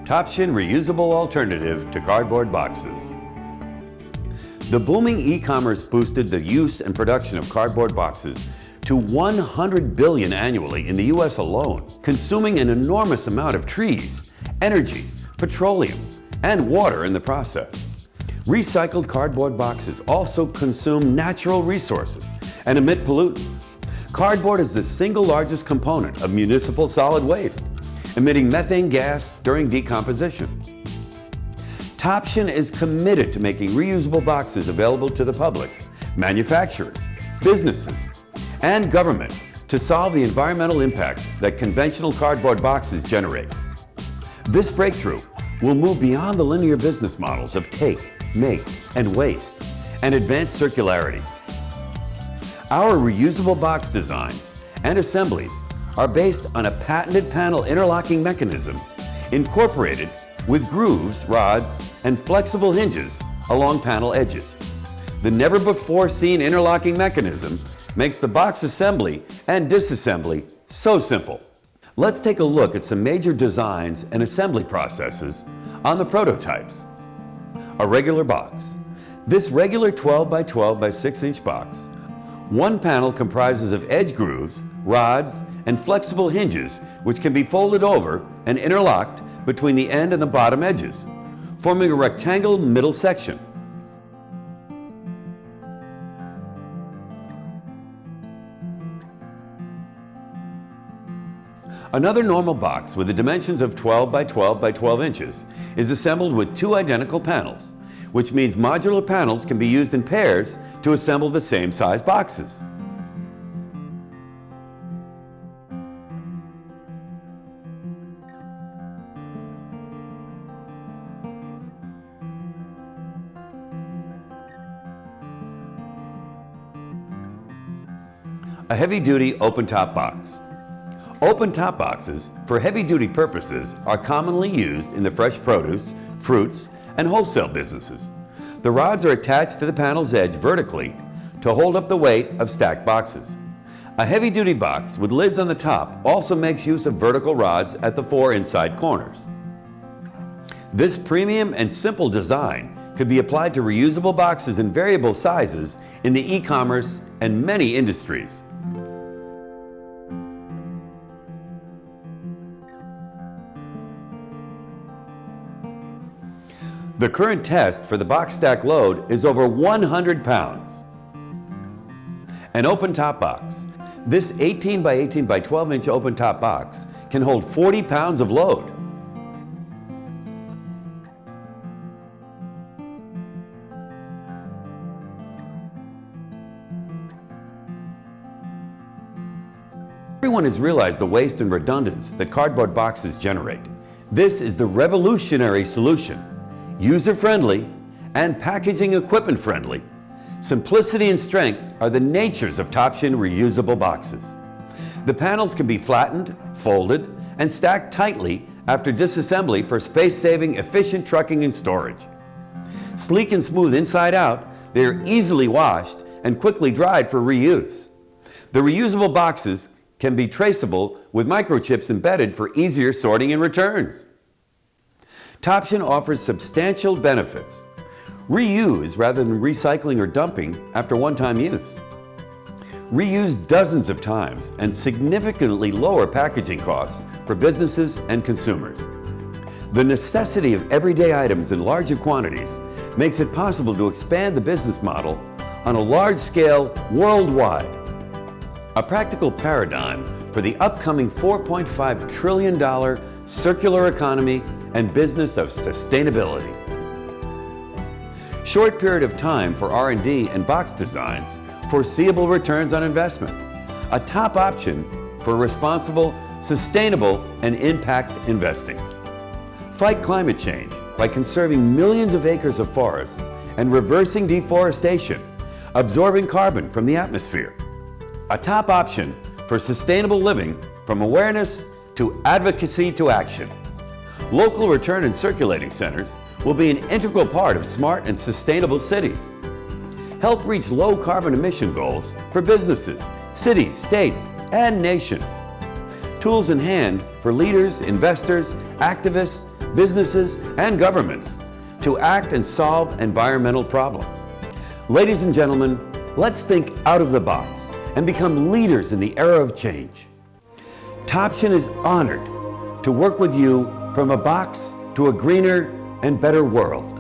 Toption Reusable Alternative to Cardboard Boxes. The booming e-commerce boosted the use and production of cardboard boxes to 100 billion annually in the US alone, consuming an enormous amount of trees, energy, petroleum, and water in the process. Recycled cardboard boxes also consume natural resources and emit pollutants. Cardboard is the single largest component of municipal solid waste, emitting methane gas during decomposition. Toption is committed to making reusable boxes available to the public, manufacturers, businesses, and government to solve the environmental impact that conventional cardboard boxes generate. This breakthrough will move beyond the linear business models of take, make, and waste, and advance circularity. Our reusable box designs and assemblies are based on a patented panel interlocking mechanism incorporated with grooves, rods, and flexible hinges along panel edges. The never-before-seen interlocking mechanism makes the box assembly and disassembly so simple. Let's take a look at some major designs and assembly processes on the prototypes. A regular box. This regular 12 by 12 by 6 inch box, one panel comprises of edge grooves, rods, and flexible hinges which can be folded over and interlocked between the end and the bottom edges, forming a rectangular middle section. Another normal box with the dimensions of 12 by 12 by 12 inches is assembled with two identical panels, which means modular panels can be used in pairs to assemble the same size boxes. A heavy-duty open-top box. Open-top boxes, for heavy-duty purposes, are commonly used in the fresh produce, fruits, and wholesale businesses. The rods are attached to the panel's edge vertically to hold up the weight of stacked boxes. A heavy-duty box with lids on the top also makes use of vertical rods at the four inside corners. This premium and simple design could be applied to reusable boxes in variable sizes in the e-commerce and many industries. The current test for the box stack load is over 100 pounds. An open-top box. This 18 by 18 by 12 inch open-top box can hold 40 pounds of load. Everyone has realized the waste and redundance that cardboard boxes generate. This is the revolutionary solution. User-friendly and packaging equipment-friendly. Simplicity and strength are the natures of Toption reusable boxes. The panels can be flattened, folded, and stacked tightly after disassembly for space-saving, efficient trucking and storage. Sleek and smooth inside out, they are easily washed and quickly dried for reuse. The reusable boxes can be traceable with microchips embedded for easier sorting and returns. Toption offers substantial benefits. Reuse rather than recycling or dumping after one-time use. Reuse dozens of times and significantly lower packaging costs for businesses and consumers. The necessity of everyday items in larger quantities makes it possible to expand the business model on a large scale worldwide. A practical paradigm for the upcoming $4.5 trillion circular economy and business of sustainability. Short period of time for R&D and box designs, foreseeable returns on investment. A top option for responsible, sustainable, and impact investing. Fight climate change by conserving millions of acres of forests and reversing deforestation, absorbing carbon from the atmosphere. A top option for sustainable living from awareness to advocacy to action. Local return and circulating centers will be an integral part of smart and sustainable cities. Help reach low carbon emission goals for businesses, cities, states, and nations. Tools in hand for leaders, investors, activists, businesses, and governments to act and solve environmental problems. Ladies and gentlemen, let's think out of the box and become leaders in the era of change. Toption is honored to work with you from a box to a greener and better world.